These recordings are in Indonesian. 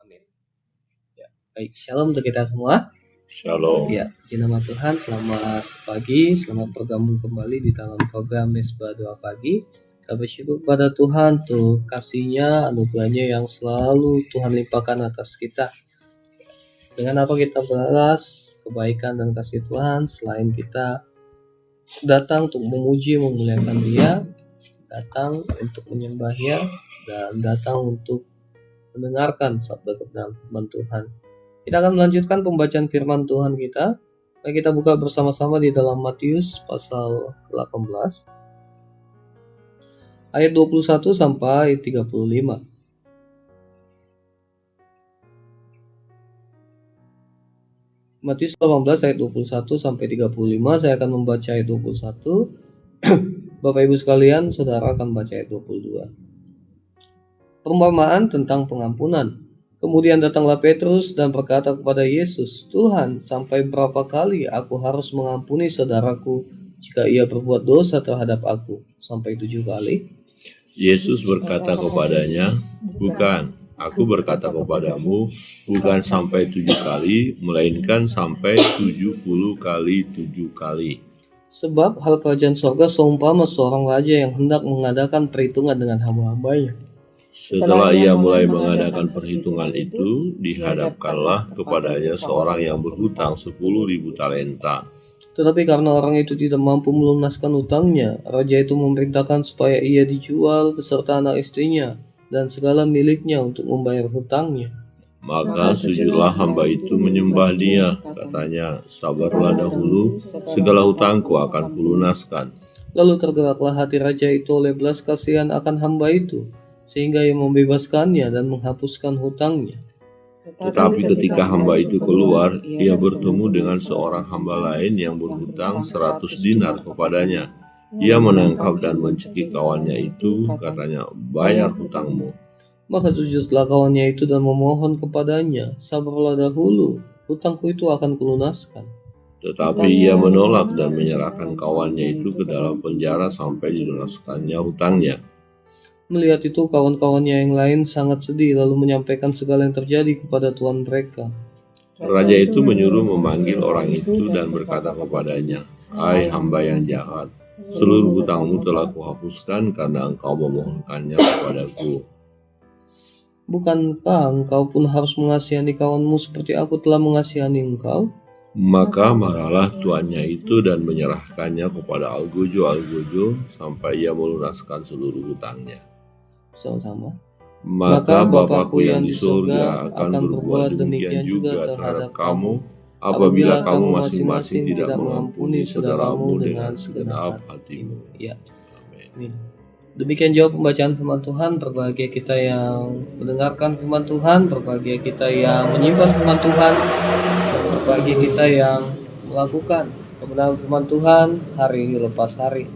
Amin. Ya, baik, shalom untuk kita semua. Shalom. Ya, di nama Tuhan, selamat pagi, selamat bergabung kembali di dalam program Mesbah Doa Pagi. Kita bersyukur pada Tuhan untuk kasih-Nya, anugerah-Nya yang selalu Tuhan limpahkan atas kita. Dengan apa kita balas kebaikan dan kasih Tuhan selain kita datang untuk memuji, memuliakan Dia, datang untuk menyembah-Nya, dan datang untuk mendengarkan sabda kebenaran firman Tuhan. Kita akan melanjutkan pembacaan firman Tuhan kita. Mari kita buka bersama-sama di dalam Matius pasal 18 ayat 21 sampai 35. Matius 18 ayat 21 sampai 35. Saya akan membaca ayat 21. Bapak Ibu sekalian, saudara akan baca ayat 22. Perumpamaan tentang pengampunan. Kemudian datanglah Petrus dan berkata kepada Yesus, "Tuhan, sampai berapa kali aku harus mengampuni saudaraku jika ia berbuat dosa terhadap aku? Sampai 7 kali?" Yesus berkata kepadanya, "Bukan, aku berkata kepadamu, bukan sampai 7 kali, melainkan sampai 70 kali 7 kali. Sebab hal kerajaan sorga seumpama seorang raja yang hendak mengadakan perhitungan dengan hamba-hambanya. Setelah ia mulai mengadakan perhitungan itu, dihadapkanlah kepadanya seorang yang berhutang 10.000 talenta. Tetapi karena orang itu tidak mampu melunaskan hutangnya, raja itu memerintahkan supaya ia dijual beserta anak istrinya dan segala miliknya untuk membayar hutangnya. Maka sujudlah hamba itu menyembah dia, katanya, sabarlah dahulu, segala hutangku akan kulunaskan. Lalu tergeraklah hati raja itu oleh belas kasihan akan hamba itu, sehingga ia membebaskannya dan menghapuskan hutangnya. Tetapi ketika hamba itu keluar, ia bertemu dengan seorang hamba lain yang berhutang 100 dinar kepadanya. Ia menangkap dan mencekik kawannya itu, katanya, bayar hutangmu. Maka sujudlah kawannya itu dan memohon kepadanya, sabarlah dahulu, hutangku itu akan kulunaskan. Tetapi ia menolak dan menyerahkan kawannya itu ke dalam penjara sampai dilunaskannya hutangnya. Melihat itu, kawan-kawannya yang lain sangat sedih, lalu menyampaikan segala yang terjadi kepada tuan mereka. Raja itu menyuruh memanggil orang itu dan berkata kepadanya, "Hai hamba yang jahat, seluruh hutangmu telah kuhapuskan karena engkau memohonkannya kepadaku. Bukankah engkau pun harus mengasihani kawanmu seperti aku telah mengasihani engkau?" Maka marahlah tuannya itu dan menyerahkannya kepada algojo sampai ia melunaskan seluruh hutangnya. Sama-sama. Maka Bapakku yang di surga akan berbuat demikian juga terhadap kamu, apabila kamu masing-masing tidak mengampuni saudaramu dengan segenap hatimu. Ya. Amin. Demikian jawab pembacaan firman Tuhan. Berbahagia kita yang mendengarkan firman Tuhan, berbahagia kita yang menyimpan firman Tuhan, dan berbahagia kita yang melakukan kebenaran firman Tuhan hari lepas hari.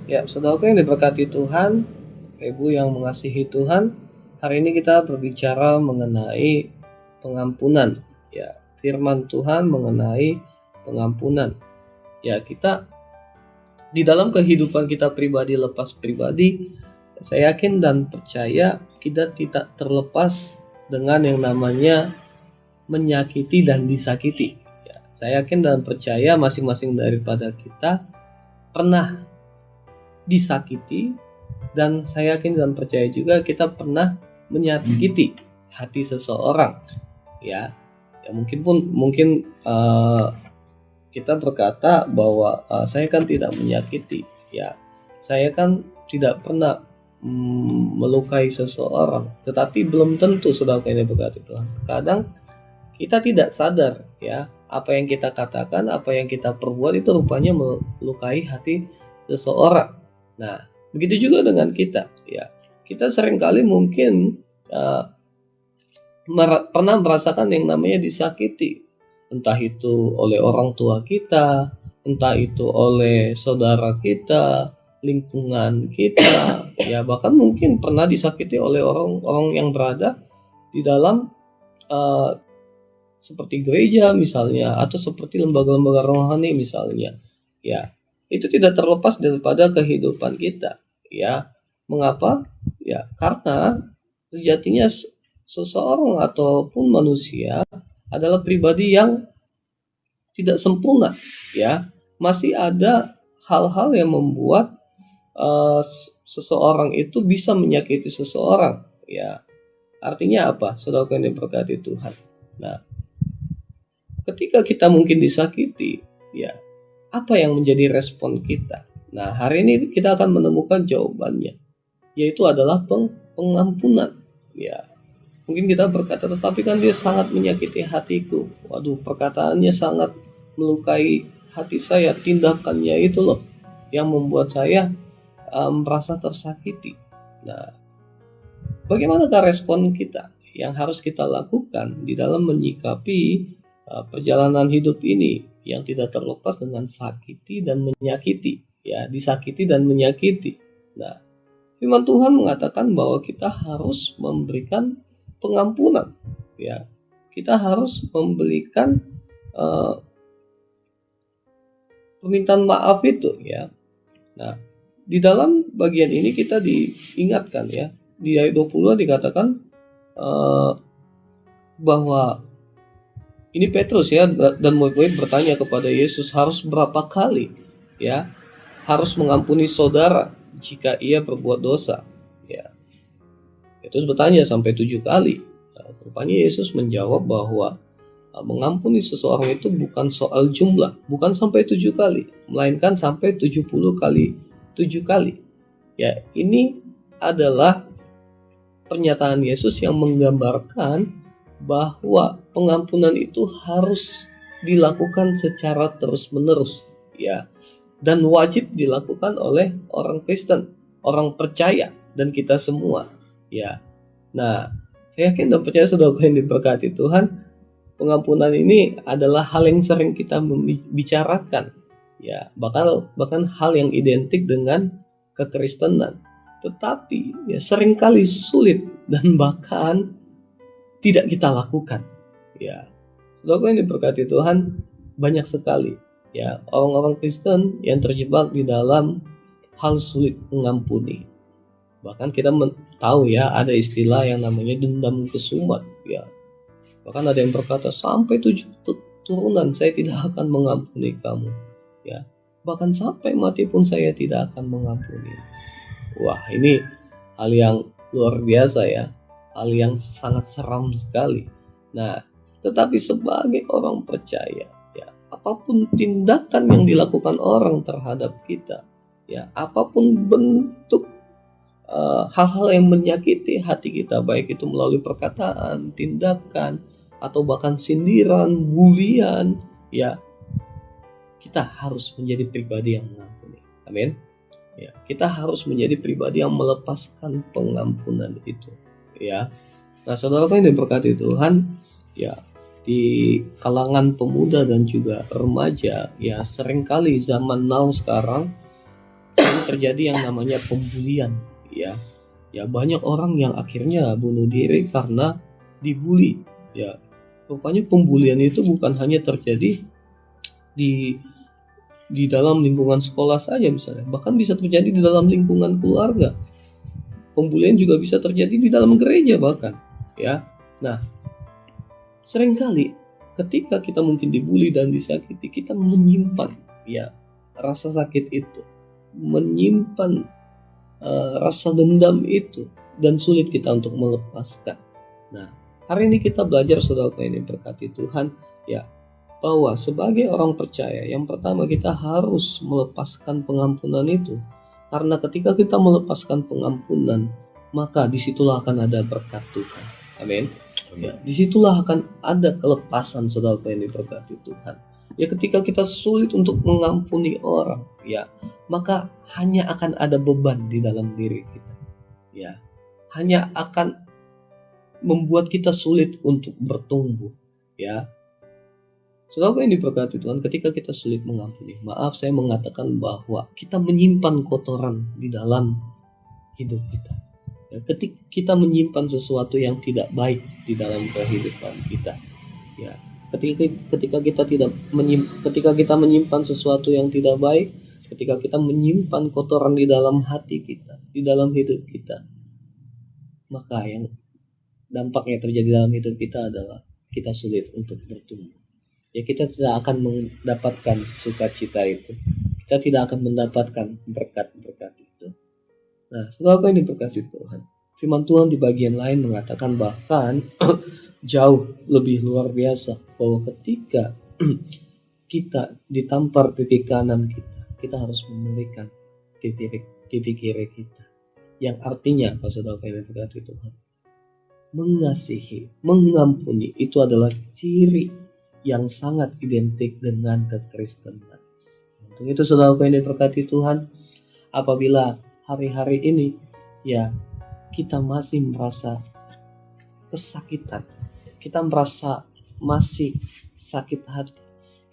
Ya, saudaraku yang diberkati Tuhan, Ibu yang mengasihi Tuhan, hari ini kita berbicara mengenai pengampunan. Ya, firman Tuhan mengenai pengampunan. Ya, kita di dalam kehidupan kita pribadi lepas pribadi, saya yakin dan percaya kita tidak terlepas dengan yang namanya menyakiti dan disakiti. Ya, saya yakin dan percaya masing-masing daripada kita pernah disakiti, dan saya yakin dan percaya juga kita pernah menyakiti hati seseorang. Ya mungkin kita berkata bahwa saya kan tidak menyakiti, ya saya kan tidak pernah melukai seseorang, tetapi belum tentu saudara ini berkati Tuhan. Kadang kita tidak sadar ya apa yang kita katakan, apa yang kita perbuat itu rupanya melukai hati seseorang. Nah, begitu juga dengan kita, ya kita seringkali mungkin pernah merasakan yang namanya disakiti. Entah itu oleh orang tua kita, entah itu oleh saudara kita, lingkungan kita, ya bahkan mungkin pernah disakiti oleh orang-orang yang berada di dalam seperti gereja misalnya, atau seperti lembaga-lembaga rohani misalnya. Ya, itu tidak terlepas daripada kehidupan kita. Ya, mengapa? Ya, karena sejatinya seseorang ataupun manusia adalah pribadi yang tidak sempurna, ya. Masih ada hal-hal yang membuat seseorang itu bisa menyakiti seseorang, ya. Artinya apa? Saudara yang diberkati Tuhan. Nah, ketika kita mungkin disakiti, ya, apa yang menjadi respon kita? Nah, hari ini kita akan menemukan jawabannya, yaitu adalah pengampunan. Ya, mungkin kita berkata, tetapi kan dia sangat menyakiti hatiku. Waduh, perkataannya sangat melukai hati saya. Tindakannya itu loh yang membuat saya merasa tersakiti. Nah, bagaimanakah respon kita yang harus kita lakukan di dalam menyikapi perjalanan hidup ini yang tidak terlepas dengan sakiti dan menyakiti, ya, disakiti dan menyakiti. Nah, firman Tuhan mengatakan bahwa kita harus memberikan pengampunan, ya. Kita harus memberikan permintaan maaf itu, ya. Nah, di dalam bagian ini kita diingatkan, ya, di ayat 20 dikatakan bahwa ini Petrus, ya, dan murid-murid bertanya kepada Yesus, harus berapa kali, ya, harus mengampuni saudara jika ia berbuat dosa, ya. Petrus bertanya sampai 7 kali. Nah, rupanya Yesus menjawab bahwa mengampuni seseorang itu bukan soal jumlah, bukan sampai 7 kali, melainkan sampai 70 kali 7 kali. Ya, ini adalah pernyataan Yesus yang menggambarkan bahwa pengampunan itu harus dilakukan secara terus-menerus, ya, dan wajib dilakukan oleh orang Kristen, orang percaya, dan kita semua, ya. Nah, saya yakin dan percaya saudara yang diberkati Tuhan, pengampunan ini adalah hal yang sering kita bicarakan, ya, bahkan hal yang identik dengan kekristenan, tetapi ya seringkali sulit dan bahkan tidak kita lakukan, ya. Saudara yang diberkati Tuhan, banyak sekali, ya, orang-orang Kristen yang terjebak di dalam hal sulit mengampuni. Bahkan kita tahu, ya, ada istilah yang namanya dendam kesumat, ya. Bahkan ada yang berkata sampai 7 turunan saya tidak akan mengampuni kamu, ya. Bahkan sampai mati pun saya tidak akan mengampuni. Wah, ini hal yang luar biasa, ya. Hal yang sangat seram sekali. Nah, tetapi sebagai orang percaya, ya, apapun tindakan yang dilakukan orang terhadap kita, ya, apapun bentuk hal-hal yang menyakiti hati kita, baik itu melalui perkataan, tindakan, atau bahkan sindiran, bulian, ya, kita harus menjadi pribadi yang mengampuni. Amin. Ya, kita harus menjadi pribadi yang melepaskan pengampunan itu, ya. Nah, saudara yang diberkati Tuhan, ya, di kalangan pemuda dan juga remaja, ya, seringkali zaman now sekarang sering terjadi yang namanya pembulian, ya. Ya, banyak orang yang akhirnya bunuh diri karena dibully, ya. Rupanya pembulian itu bukan hanya terjadi di dalam lingkungan sekolah saja misalnya, bahkan bisa terjadi di dalam lingkungan keluarga. Pembulian juga bisa terjadi di dalam gereja bahkan, ya. Nah, seringkali ketika kita mungkin dibully dan disakiti, kita menyimpan, ya, rasa sakit itu, menyimpan rasa dendam itu, dan sulit kita untuk melepaskan. Nah, hari ini kita belajar, saudara yang diberkati Tuhan, ya, bahwa sebagai orang percaya, yang pertama kita harus melepaskan pengampunan itu. Karena ketika kita melepaskan pengampunan, maka disitulah akan ada berkat Tuhan. Amin. Ya, disitulah akan ada kelepasan, saudara yang diberkati Tuhan. Ya, ketika kita sulit untuk mengampuni orang, ya, maka hanya akan ada beban di dalam diri kita. Ya, hanya akan membuat kita sulit untuk bertumbuh, ya. Saudara yang diberkati Tuhan, ketika kita sulit mengampuni, maaf saya mengatakan bahwa kita menyimpan kotoran di dalam hidup kita. Ya, ketika kita menyimpan sesuatu yang tidak baik di dalam kehidupan kita, ya. Ketika kita menyimpan sesuatu yang tidak baik, ketika kita menyimpan kotoran di dalam hati kita, di dalam hidup kita, maka yang dampak yang terjadi dalam hidup kita adalah kita sulit untuk bertumbuh. Ya, kita tidak akan mendapatkan sukacita itu. Kita tidak akan mendapatkan berkat-berkat itu. Nah, saudara yang diberkati Tuhan, firman Tuhan di bagian lain mengatakan bahkan jauh lebih luar biasa bahwa ketika kita ditampar pipi kanan kita harus memulihkan pipi kiri kita. Yang artinya, apa saudara yang diberkati Tuhan, mengasihi, mengampuni itu adalah ciri yang sangat identik dengan kekristenan. Untuk itu saudara yang diberkati Tuhan, apabila hari-hari ini ya kita masih merasa kesakitan, kita merasa masih sakit hati,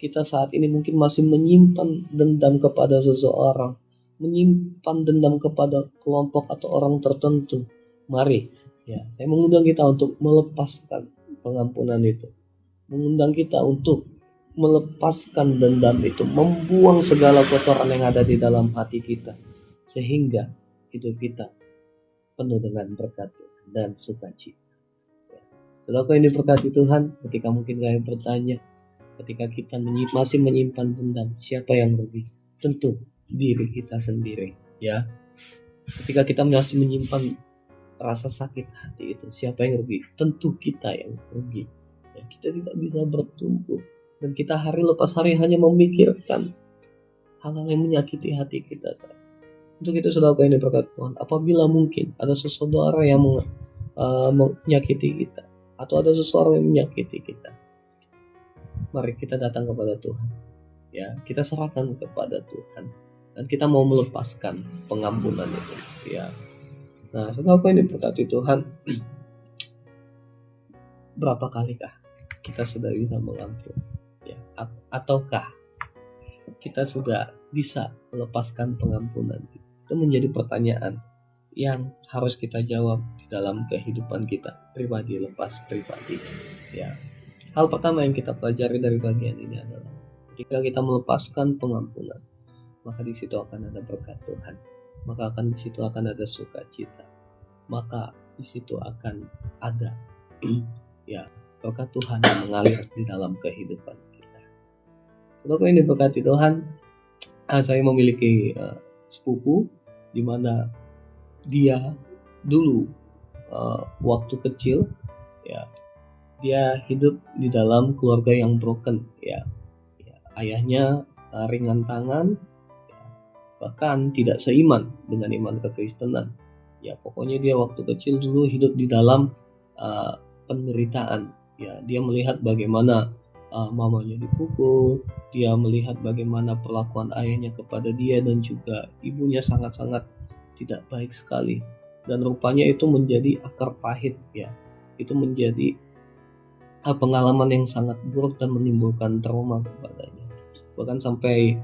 kita saat ini mungkin masih menyimpan dendam kepada seseorang, menyimpan dendam kepada kelompok atau orang tertentu, mari ya, saya mengundang kita untuk melepaskan pengampunan itu, mengundang kita untuk melepaskan dendam itu, membuang segala kotoran yang ada di dalam hati kita, sehingga hidup kita penuh dengan berkat dan sukacita. Saudara yang diberkati Tuhan, ketika mungkin saya bertanya, ketika kita masih menyimpan dendam, siapa yang rugi? Tentu diri kita sendiri, ya. Ketika kita masih menyimpan rasa sakit hati itu, siapa yang rugi? Tentu kita yang rugi. Ya, kita tidak bisa bertumbuh, dan kita hari lepas hari hanya memikirkan hal-hal yang menyakiti hati kita. Untuk itu saudara yang diberkati Tuhan, apabila mungkin ada seseorang yang menyakiti kita, atau ada seseorang yang menyakiti kita, mari kita datang kepada Tuhan. Ya, kita serahkan kepada Tuhan, dan kita mau melepaskan pengampunan itu. Ya. Nah, saudara yang diberkati Tuhan, berapa kalikah kita sudah bisa mengampuni? Ya, ataukah kita sudah bisa melepaskan pengampunan? Itu menjadi pertanyaan yang harus kita jawab di dalam kehidupan kita pribadi lepas pribadi. Ya. Hal pertama yang kita pelajari dari bagian ini adalah ketika kita melepaskan pengampunan, maka di situ akan ada berkat Tuhan, maka di situ akan ada sukacita, maka di situ akan ada ya berkat Tuhan yang mengalir di dalam kehidupan kita. Saudara ini diberkati Tuhan, saya memiliki sepupu di mana dia dulu waktu kecil ya, dia hidup di dalam keluarga yang broken ya, ayahnya ringan tangan ya, bahkan tidak seiman dengan iman kekristenan ya. Pokoknya dia waktu kecil dulu hidup di dalam penderitaan ya. Dia melihat bagaimana mamanya dipukul, dia melihat bagaimana perlakuan ayahnya kepada dia dan juga ibunya sangat-sangat tidak baik sekali, dan rupanya itu menjadi akar pahit ya. Itu menjadi pengalaman yang sangat buruk dan menimbulkan trauma kepadanya. Bahkan sampai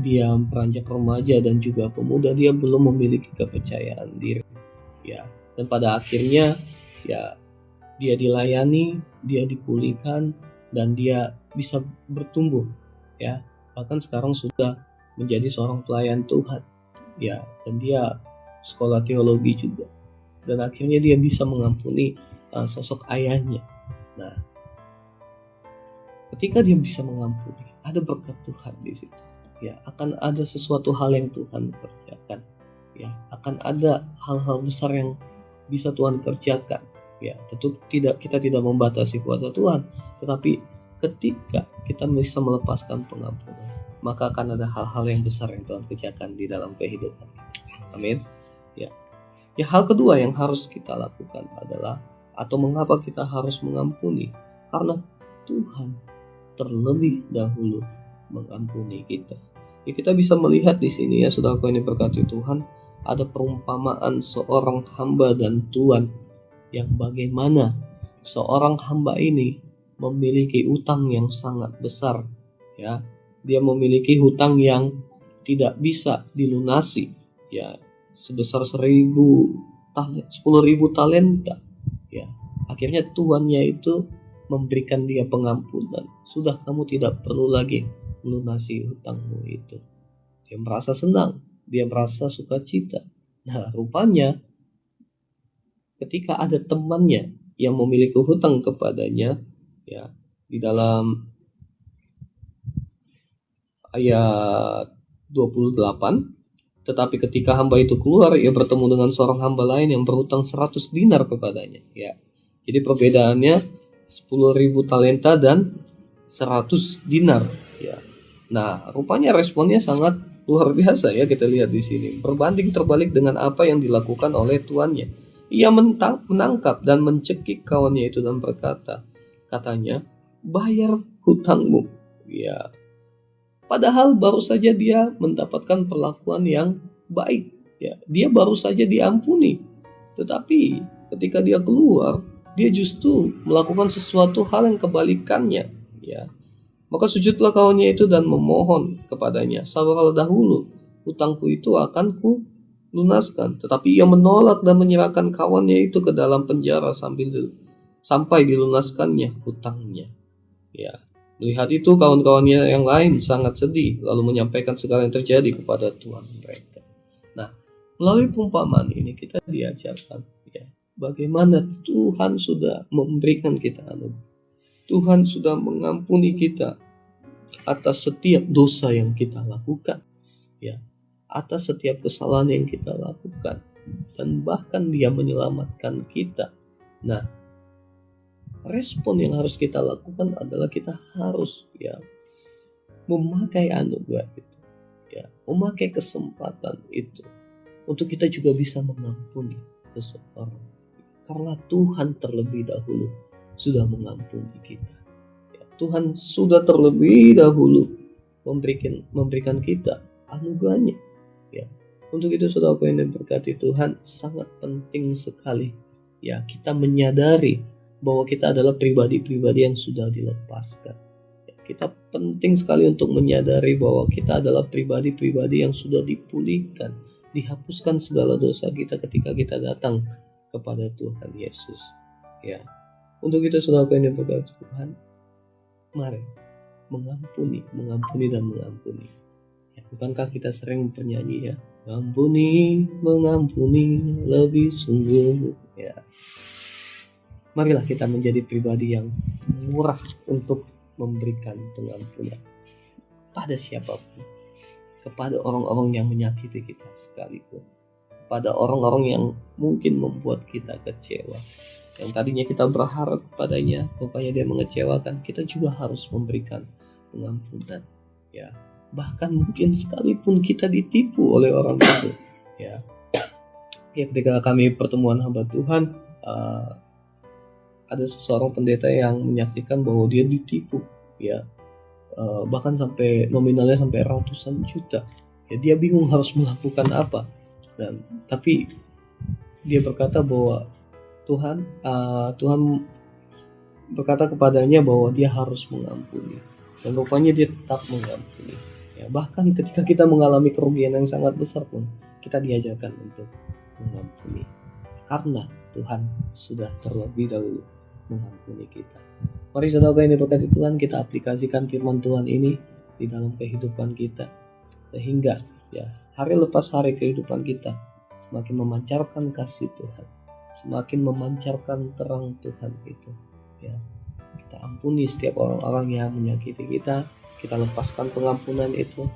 dia beranjak remaja dan juga pemuda, dia belum memiliki kepercayaan diri ya. Dan pada akhirnya ya, dia dilayani, dia dipulihkan, dan dia bisa bertumbuh ya. Bahkan sekarang sudah menjadi seorang pelayan Tuhan ya, dan dia sekolah teologi juga, dan akhirnya dia bisa mengampuni sosok ayahnya. Nah, ketika dia bisa mengampuni, ada berkat Tuhan di situ ya. Akan ada sesuatu hal yang Tuhan kerjakan ya, akan ada hal-hal besar yang bisa Tuhan kerjakan ya. Tentu kita tidak membatasi kuasa Tuhan, tetapi ketika kita bisa melepaskan pengampunan, maka akan ada hal-hal yang besar yang Tuhan kerjakan di dalam kehidupan kita. Amin. Ya. Ya, hal kedua yang harus kita lakukan adalah, atau mengapa kita harus mengampuni? Karena Tuhan terlebih dahulu mengampuni kita. Ya, kita bisa melihat di sini ya, saudaraku yang diberkati Tuhan, ada perumpamaan seorang hamba dan tuan, yang bagaimana seorang hamba ini memiliki utang yang sangat besar ya. Dia memiliki hutang yang tidak bisa dilunasi ya, sebesar 10.000 talenta ya. Akhirnya tuannya itu memberikan dia pengampunan. Sudah, kamu tidak perlu lagi melunasi hutangmu itu. Dia merasa senang, dia merasa sukacita. Nah, rupanya ketika ada temannya yang memiliki hutang kepadanya, ya, di dalam ayat 28, tetapi ketika hamba itu keluar, ia bertemu dengan seorang hamba lain yang berhutang 100 dinar kepadanya. Ya, jadi perbedaannya 10.000 talenta dan 100 dinar. Ya, nah rupanya responnya sangat luar biasa ya, kita lihat di sini. Berbanding terbalik dengan apa yang dilakukan oleh tuannya. Ia menangkap dan mencekik kawannya itu dan berkata, katanya, bayar hutangmu. Ya, padahal baru saja dia mendapatkan perlakuan yang baik. Ya, dia baru saja diampuni. Tetapi ketika dia keluar, dia justru melakukan sesuatu hal yang kebalikannya. Ya, maka sujudlah kawannya itu dan memohon kepadanya, sabarlah dahulu, hutangku itu akan ku lunaskan. Tetapi ia menolak dan menyerahkan kawannya itu ke dalam penjara sampai dilunaskannya hutangnya. Ya, melihat itu kawan-kawannya yang lain sangat sedih, lalu menyampaikan segala yang terjadi kepada Tuhan mereka. Nah, melalui perumpamaan ini kita diajarkan ya, bagaimana Tuhan sudah memberikan kita anugerah. Tuhan sudah mengampuni kita atas setiap dosa yang kita lakukan, ya, atas setiap kesalahan yang kita lakukan, dan bahkan Dia menyelamatkan kita. Nah, respon yang harus kita lakukan adalah kita harus ya memakai anugerah itu, ya, memakai kesempatan itu untuk kita juga bisa mengampuni seseorang, karena Tuhan terlebih dahulu sudah mengampuni kita. Ya, Tuhan sudah terlebih dahulu memberikan kita anugerahnya. Ya, untuk itu saudaraku yang diberkati Tuhan, sangat penting sekali ya kita menyadari bahwa kita adalah pribadi-pribadi yang sudah dilepaskan. Ya, kita penting sekali untuk menyadari bahwa kita adalah pribadi-pribadi yang sudah dipulihkan, dihapuskan segala dosa kita ketika kita datang kepada Tuhan Yesus. Ya, untuk itu saudaraku yang diberkati Tuhan, mari mengampuni dan mengampuni. Ya, bukankah kita sering bernyanyi ya, mengampuni lebih sungguh. Ya, marilah kita menjadi pribadi yang murah untuk memberikan pengampunan pada siapapun, kepada orang-orang yang menyakiti kita sekalipun, kepada orang-orang yang mungkin membuat kita kecewa, yang tadinya kita berharap kepadanya, rupanya dia mengecewakan. Kita juga harus memberikan pengampunan. Ya, bahkan mungkin sekalipun kita ditipu oleh orang itu. Ya, ketika kami pertemuan hamba Tuhan, ada seseorang pendeta yang menyaksikan bahwa dia ditipu, ya, bahkan sampai nominalnya sampai ratusan juta. Ya, dia bingung harus melakukan apa, tapi dia berkata bahwa Tuhan berkata kepadanya bahwa dia harus mengampuni, dan rupanya dia tetap mengampuni. Ya, bahkan ketika kita mengalami kerugian yang sangat besar pun kita diajarkan untuk mengampuni, karena Tuhan sudah terlebih dahulu mengampuni kita. Mari saudara yang diberkati Tuhan, kita aplikasikan firman Tuhan ini di dalam kehidupan kita, sehingga ya hari lepas hari kehidupan kita semakin memancarkan kasih Tuhan, semakin memancarkan terang Tuhan itu. Ya, kita ampuni setiap orang-orang yang menyakiti kita, kita lepaskan pengampunan itu.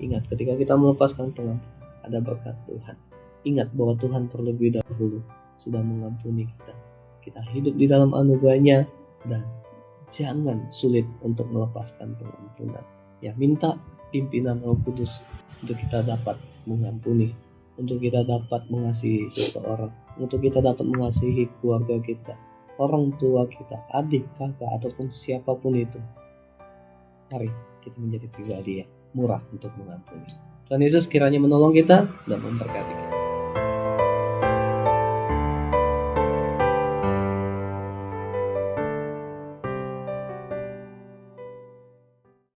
Ingat, ketika kita melepaskan pengampunan, ada berkat Tuhan. Ingat bahwa Tuhan terlebih dahulu sudah mengampuni kita. Kita hidup di dalam anugerahnya, dan jangan sulit untuk melepaskan pengampunan. Ya, minta pimpinan Roh Kudus untuk kita dapat mengampuni, untuk kita dapat mengasihi seseorang, untuk kita dapat mengasihi keluarga kita, orang tua kita, adik, kakak, ataupun siapapun itu. Mari kita menjadi pribadi yang murah untuk mengampuni. Tuhan Yesus kiranya menolong kita dan memberkati kita.